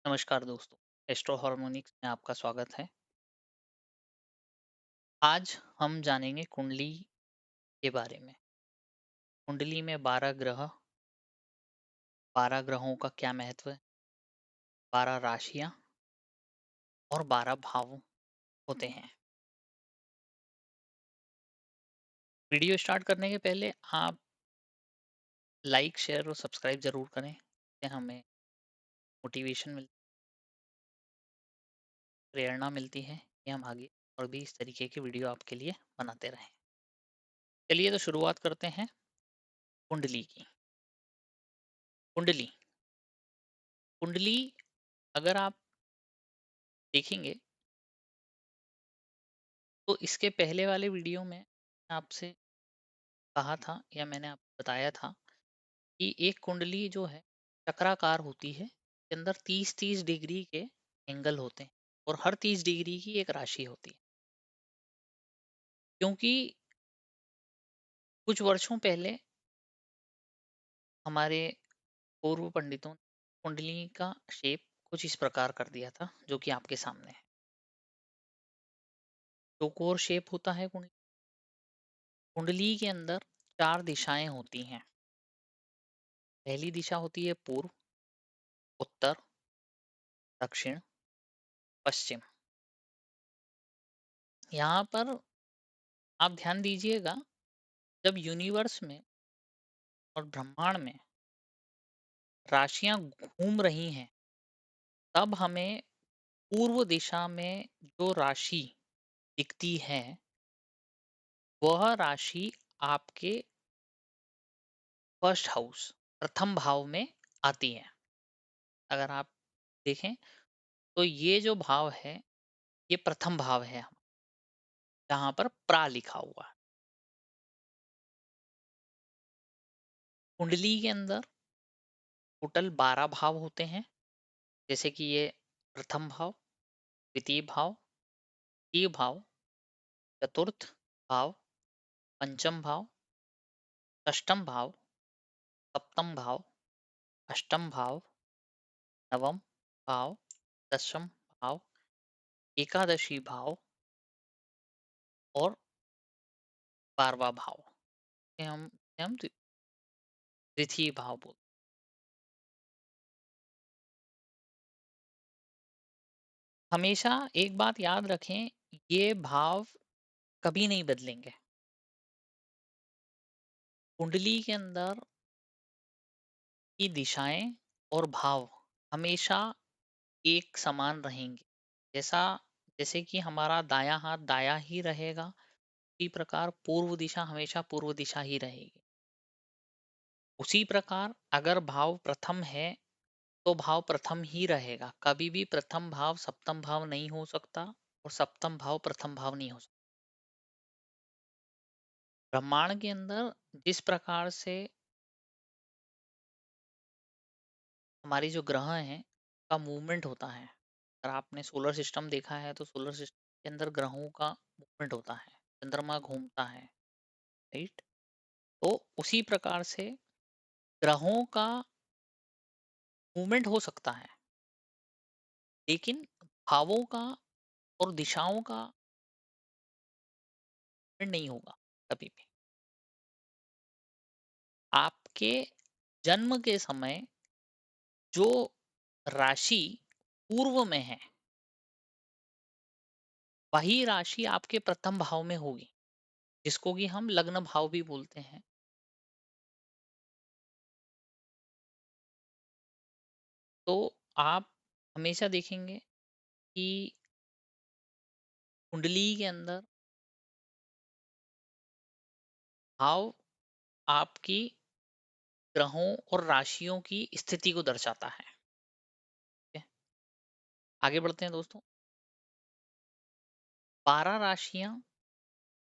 नमस्कार दोस्तों, astro harmonics में आपका स्वागत है। आज हम जानेंगे कुंडली के बारे में। कुंडली में 12 ग्रह, 12 ग्रहों का क्या महत्व है, 12 राशियां और 12 भाव होते हैं। वीडियो स्टार्ट करने के पहले आप लाइक, शेयर और सब्सक्राइब जरूर करें। इससे हमें मोटिवेशन मिलती प्रेरणा मिलती है कि हम आगे और भी इस तरीके की वीडियो आपके लिए बनाते रहें। चलिए तो शुरुआत करते हैं कुंडली की। कुंडली कुंडली अगर आप देखेंगे तो इसके पहले वाले वीडियो में आपसे कहा था या मैंने आपको बताया था कि एक कुंडली जो है चक्राकार होती है, के अंदर 30-30 डिग्री के एंगल होते हैं और हर 30 डिग्री की एक राशि होती है। क्योंकि कुछ वर्षों पहले हमारे पूर्व पंडितों ने कुंडली का शेप कुछ इस प्रकार कर दिया था, जो कि आपके सामने है। चौकोर शेप होता है कुंडली। कुंडली के अंदर 4 दिशाएं होती हैं। पहली दिशा होती है पूर्व, उत्तर, दक्षिण, पश्चिम। यहाँ पर आप ध्यान दीजिएगा, जब यूनिवर्स में और ब्रह्मांड में राशियां घूम रही हैं, तब हमें पूर्व दिशा में जो राशि दिखती है, वह राशि आपके फर्स्ट हाउस, प्रथम भाव में आती है। अगर आप देखें तो ये जो भाव है, ये प्रथम भाव है, जहां पर प्रा लिखा हुआ है। कुंडली के अंदर टोटल 12 भाव होते हैं, जैसे कि ये प्रथम भाव, द्वितीय भाव, तृतीय भाव, चतुर्थ भाव, पंचम भाव, षष्ठम भाव, सप्तम भाव, अष्टम भाव, नवम भाव, दशम भाव, एकादशी भाव और 12वां भाव। ये हम तृतीय भाव बोलते हैं। हमेशा एक बात याद रखें, ये भाव कभी नहीं बदलेंगे। कुंडली के अंदर की दिशाएं और भाव हमेशा एक समान रहेंगे। जैसा जैसे कि हमारा दायां हाथ दायां ही रहेगा, उसी प्रकार पूर्व दिशा हमेशा पूर्व दिशा ही रहेगी। उसी प्रकार अगर भाव प्रथम है तो भाव प्रथम ही रहेगा। कभी भी प्रथम भाव सप्तम भाव नहीं हो सकता और सप्तम भाव प्रथम भाव नहीं हो सकता। ब्रह्मांड के अंदर जिस प्रकार से हमारी जो ग्रह हैं का मूवमेंट होता है, अगर आपने सोलर सिस्टम देखा है तो सोलर सिस्टम के अंदर ग्रहों का मूवमेंट होता है, चंद्रमा घूमता है, राइट। तो उसी प्रकार से ग्रहों का मूवमेंट हो सकता है, लेकिन भावों का और दिशाओं का movement नहीं होगा कभी भी। आपके जन्म के समय जो राशि पूर्व में है, वही राशि आपके प्रथम भाव में होगी, जिसको कि हम लग्न भाव भी बोलते हैं। तो आप हमेशा देखेंगे कि कुंडली के अंदर भाव आपकी ग्रहों और राशियों की स्थिति को दर्शाता है। ठीक है? आगे बढ़ते हैं दोस्तों। 12 राशियां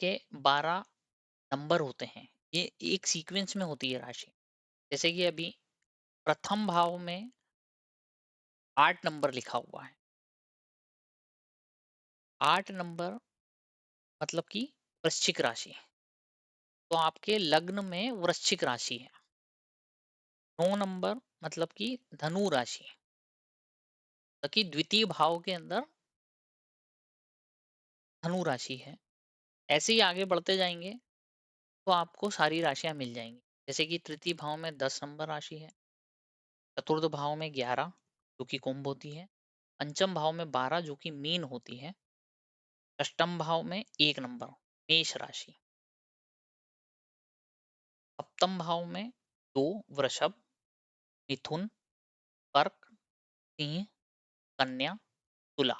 के 12 नंबर होते हैं। ये एक सीक्वेंस में होती है राशि। जैसे कि अभी प्रथम भाव में 8 नंबर लिखा हुआ है। 8 नंबर मतलब कि वृश्चिक राशि। तो आपके लग्न में वृश्चिक राशि है। 9 नंबर मतलब कि धनु राशि। कि द्वितीय भाव के अंदर धनु राशि है। ऐसे ही आगे बढ़ते जाएँगे तो आपको सारी राशियाँ मिल जाएँगी। जैसे कि तृतीय भाव में 10 नंबर राशि है, चतुर्थ भाव में 11 जो कि कुंभ होती है, पंचम भाव में 12 जो कि मीन होती है, अष्टम भाव में 1 नंबर मेष राशि, सप्तम भाव में 2 वृषभ, मिथुन, कर्क, सिंह, कन्या, तुला।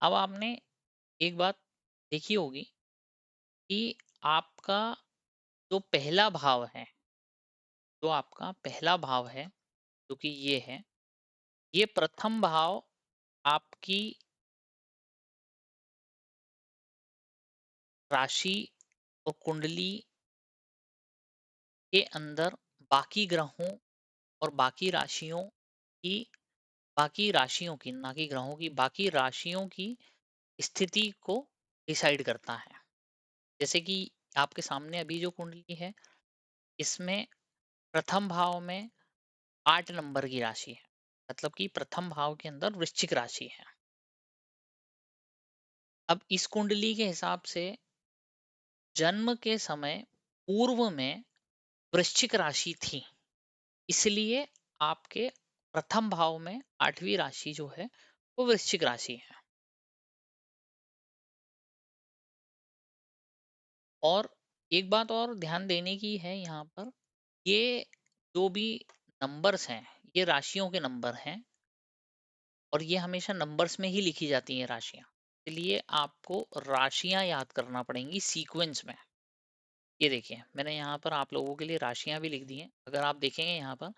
अब आपने एक बात देखी होगी कि आपका जो पहला भाव है, जो आपका पहला भाव है, जो कि ये है, ये प्रथम भाव आपकी राशि और कुंडली के अंदर बाकी ग्रहों और बाकी राशियों की, ना कि ग्रहों की, बाकी राशियों की स्थिति को डिसाइड करता है। जैसे कि आपके सामने अभी जो कुंडली है, इसमें प्रथम भाव में 8 नंबर की राशि है। मतलब कि प्रथम भाव के अंदर वृश्चिक राशि है। अब इस कुंडली के हिसाब से जन्म के समय पूर्व में वृश्चिक राशि थी। इसलिए आपके प्रथम भाव में 8वीं राशि जो है वो वृश्चिक राशि है। और एक बात और ध्यान देने की है यहाँ पर, ये जो भी नंबर्स हैं, ये राशियों के नंबर हैं और ये हमेशा नंबर्स में ही लिखी जाती हैं राशियाँ। इसलिए आपको राशियाँ याद करना पड़ेंगी सीक्वेंस में। ये देखिए, मैंने यहाँ पर आप लोगों के लिए राशियाँ भी लिख दी हैं। अगर आप देखेंगे यहाँ पर,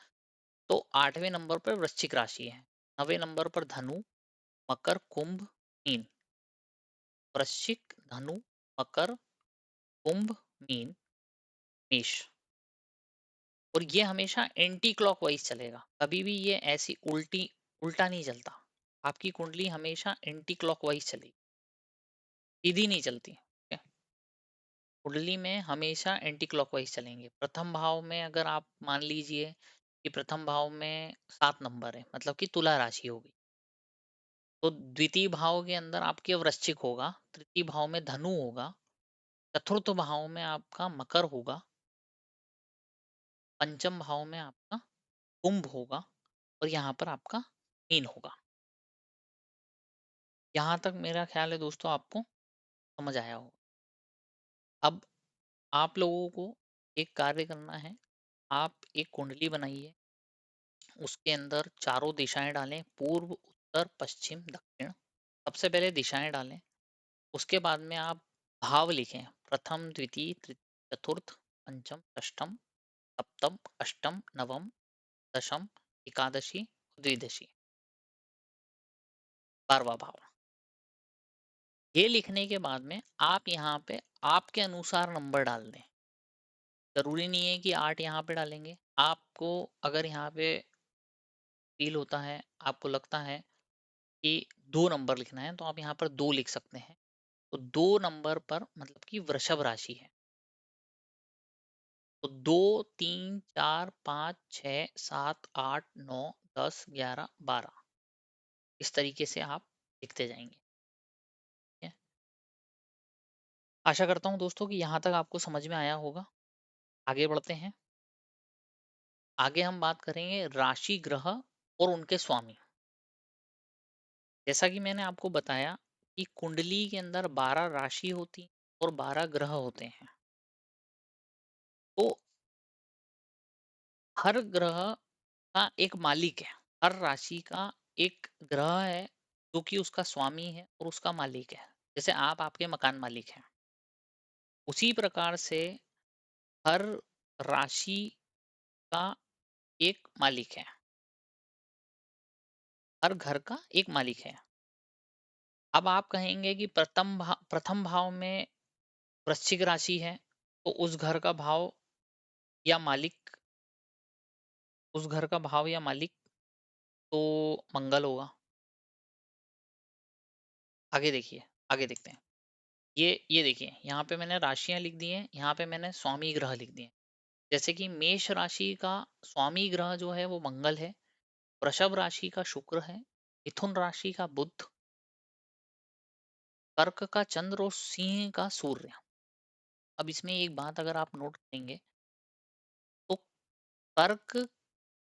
तो 8वें नंबर पर वृश्चिक राशि है, 9वें नंबर पर धनु, मकर, कुंभ, मीन। वृश्चिक, धनु, मकर, कुंभ, मीन, मेष। और ये हमेशा एंटी क्लॉकवाइज चलेगा, कभी भी ये ऐसी उल्टा नहीं चलता। आपकी कुंडली हमेशा एंटी क्लॉकवाइज चलेगी, सीधी नहीं चलती, ठीक है? कुंडली में हमेशा एंटी क्लॉकवाइज चलेंगे। प्रथम भाव में अगर आप मान लीजिए कि प्रथम भाव में 7 नंबर है, मतलब कि तुला राशि होगी, तो द्वितीय भाव के अंदर आपके वृश्चिक होगा, तृतीय भाव में धनु होगा, चतुर्थ भाव में आपका मकर होगा, पंचम भाव में आपका कुंभ होगा और यहाँ पर आपका मीन होगा। यहाँ तक मेरा ख्याल है दोस्तों आपको समझ आया होगा। अब आप लोगों को एक कार्य करना है, आप एक कुंडली बनाइए, उसके अंदर चारों दिशाएं डालें, पूर्व, उत्तर, पश्चिम, दक्षिण। सबसे पहले दिशाएं डालें, उसके बाद में आप भाव लिखें, प्रथम, द्वितीय, तृतीय, चतुर्थ, पंचम, षष्ठम, सप्तम, अष्टम, नवम, दशम, एकादशी, द्वादशी, 12वां भाव। ये लिखने के बाद में आप यहाँ पे आपके अनुसार नंबर डाल दें। ज़रूरी नहीं है कि 8 यहाँ पे डालेंगे। आपको अगर यहाँ पे फ़ील होता है, आपको लगता है कि 2 नंबर लिखना है, तो आप यहाँ पर 2 लिख सकते हैं। तो 2 नंबर पर मतलब कि वृषभ राशि है। तो 2, 3, 4, 5, 6, 7, 8, 9, 10, 11, 12 इस तरीके से आप लिखते जाएँगे। ठीक है? आशा करता हूँ दोस्तों कि यहाँ तक आपको समझ में आया होगा। आगे बढ़ते हैं। आगे हम बात करेंगे राशि ग्रह और उनके स्वामी। जैसा कि मैंने आपको बताया कि कुंडली के अंदर 12 राशि होती और 12 ग्रह होते हैं। तो हर ग्रह का एक मालिक है, हर राशि का एक ग्रह है जो कि उसका स्वामी है और उसका मालिक है। जैसे आप आपके मकान मालिक हैं, उसी प्रकार से हर राशि का एक मालिक है, हर घर का एक मालिक है। अब आप कहेंगे कि प्रथम भाव में वृश्चिक राशि है, तो उस घर का भाव या मालिक तो मंगल होगा। आगे देखिए, आगे देखते हैं। ये देखिए, यहाँ पे मैंने राशियाँ लिख दी हैं, यहाँ पे मैंने स्वामी ग्रह लिख दिए हैं। जैसे कि मेष राशि का स्वामी ग्रह जो है वो मंगल है, वृषभ राशि का शुक्र है, मिथुन राशि का बुध, कर्क का चंद्र और सिंह का सूर्य। अब इसमें एक बात अगर आप नोट करेंगे तो कर्क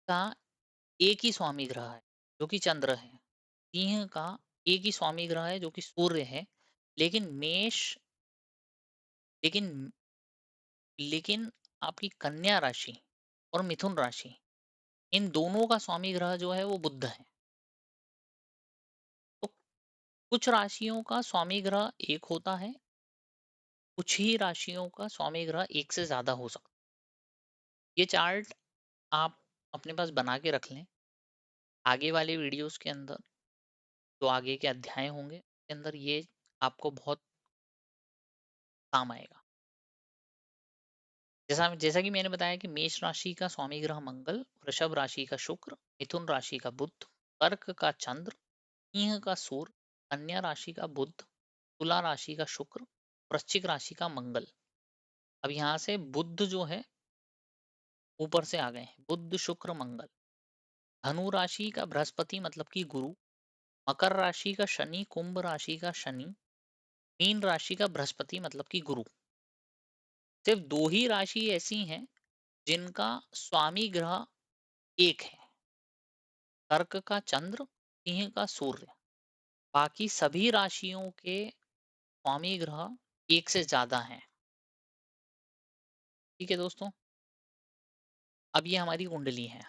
का एक ही स्वामी ग्रह है जो कि चंद्र है। सिंह का एक ही स्वामी ग्रह है जो कि सूर्य है। लेकिन मेष लेकिन लेकिन आपकी कन्या राशि और मिथुन राशि, इन दोनों का स्वामी ग्रह जो है वो बुध है। तो कुछ राशियों का स्वामी ग्रह एक होता है, कुछ ही राशियों का स्वामी ग्रह एक से ज्यादा हो सकता है। ये चार्ट आप अपने पास बना के रख लें। आगे वाले वीडियोस के अंदर जो आगे के अध्याय होंगे उसके अंदर ये आपको बहुत काम आएगा। जैसा जैसा कि मैंने बताया कि मेष राशि का स्वामी ग्रह मंगल, वृषभ राशि का शुक्र, मिथुन राशि का बुध, कर्क का चंद्र, सिंह का सूर्य, कन्या राशि का बुध, तुला राशि का शुक्र, वृश्चिक राशि का मंगल। अब यहाँ से बुध जो है ऊपर से आ गए हैं, बुध शुक्र मंगल। धनु राशि का बृहस्पति मतलब कि गुरु, मकर राशि का शनि, कुंभ राशि का शनि, मीन राशि का बृहस्पति मतलब कि गुरु। सिर्फ दो ही राशि ऐसी हैं जिनका स्वामी ग्रह एक है, कर्क का चंद्र, सिंह का सूर्य। बाकी सभी राशियों के स्वामी ग्रह एक से ज्यादा हैं। ठीक है दोस्तों, अब ये हमारी कुंडली है।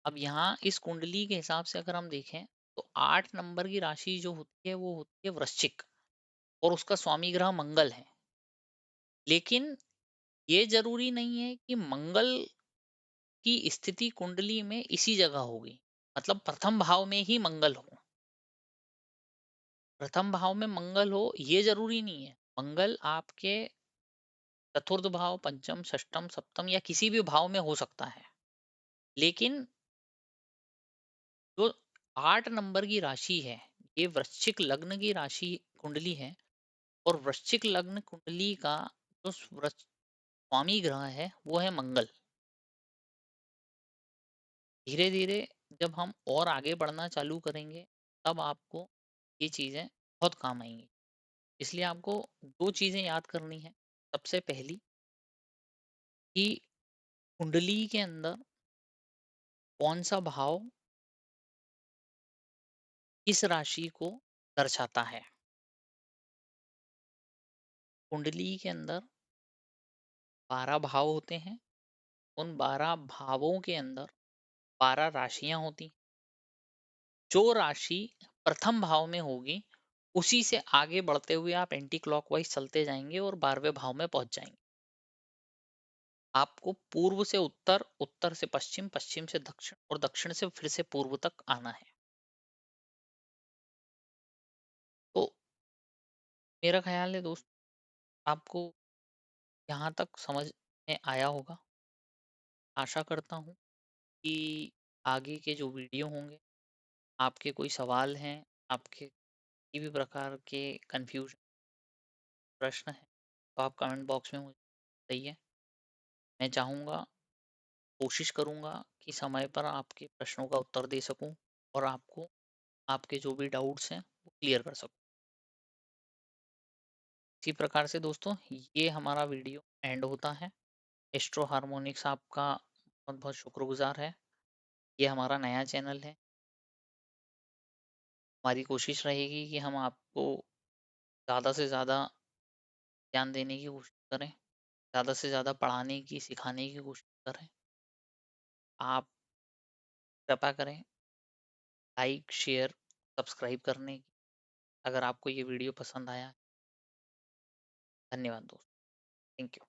अब यहाँ इस कुंडली के हिसाब से अगर हम देखें तो 8 नंबर की राशि जो होती है वो होती है वृश्चिक, और उसका स्वामी ग्रह मंगल है। लेकिन ये जरूरी नहीं है कि मंगल की स्थिति कुंडली में इसी जगह होगी, मतलब प्रथम भाव में ही मंगल हो। प्रथम भाव में मंगल हो ये जरूरी नहीं है। मंगल आपके चतुर्थ भाव, पंचम, षष्टम, सप्तम या किसी भी भाव में हो सकता है। लेकिन जो 8 नंबर की राशि है, ये वृश्चिक लग्न की राशि कुंडली है। और वृश्चिक लग्न कुंडली का जो स्वामी ग्रह है वो है मंगल। धीरे धीरे जब हम और आगे बढ़ना चालू करेंगे तब आपको ये चीजें बहुत काम आएंगी। इसलिए आपको दो चीजें याद करनी है। सबसे पहली कि कुंडली के अंदर कौन सा भाव किस राशि को दर्शाता है। कुंडली के अंदर 12 भाव होते हैं। उन 12 भावों के अंदर 12 राशियां होती। जो राशि प्रथम भाव में होगी उसी से आगे बढ़ते हुए आप एंटी क्लॉकवाइज चलते जाएंगे और 12वें भाव में पहुंच जाएंगे। आपको पूर्व से उत्तर, उत्तर से पश्चिम, पश्चिम से दक्षिण और दक्षिण से फिर से पूर्व तक आना है। तो मेरा ख्याल है दोस्त, आपको यहाँ तक समझ में आया होगा। आशा करता हूँ कि आगे के जो वीडियो होंगे, आपके कोई सवाल हैं, आपके किसी भी प्रकार के कंफ्यूजन, प्रश्न है, तो आप कमेंट बॉक्स में मुझे बताइए। मैं चाहूँगा, कोशिश करूँगा कि समय पर आपके प्रश्नों का उत्तर दे सकूँ और आपको आपके जो भी डाउट्स हैं वो क्लियर कर सकूँ। इसी प्रकार से दोस्तों ये हमारा वीडियो एंड होता है। एस्ट्रो हार्मोनिक्स आपका बहुत बहुत शुक्रगुजार है। ये हमारा नया चैनल है। हमारी कोशिश रहेगी कि हम आपको ज़्यादा से ज़्यादा ज्ञान देने की कोशिश करें, ज़्यादा से ज़्यादा पढ़ाने की, सिखाने की कोशिश करें। आप कृपा करें लाइक, शेयर, सब्सक्राइब करने की। अगर आपको ये वीडियो पसंद आया, धन्यवाद दोस्त। Thank you.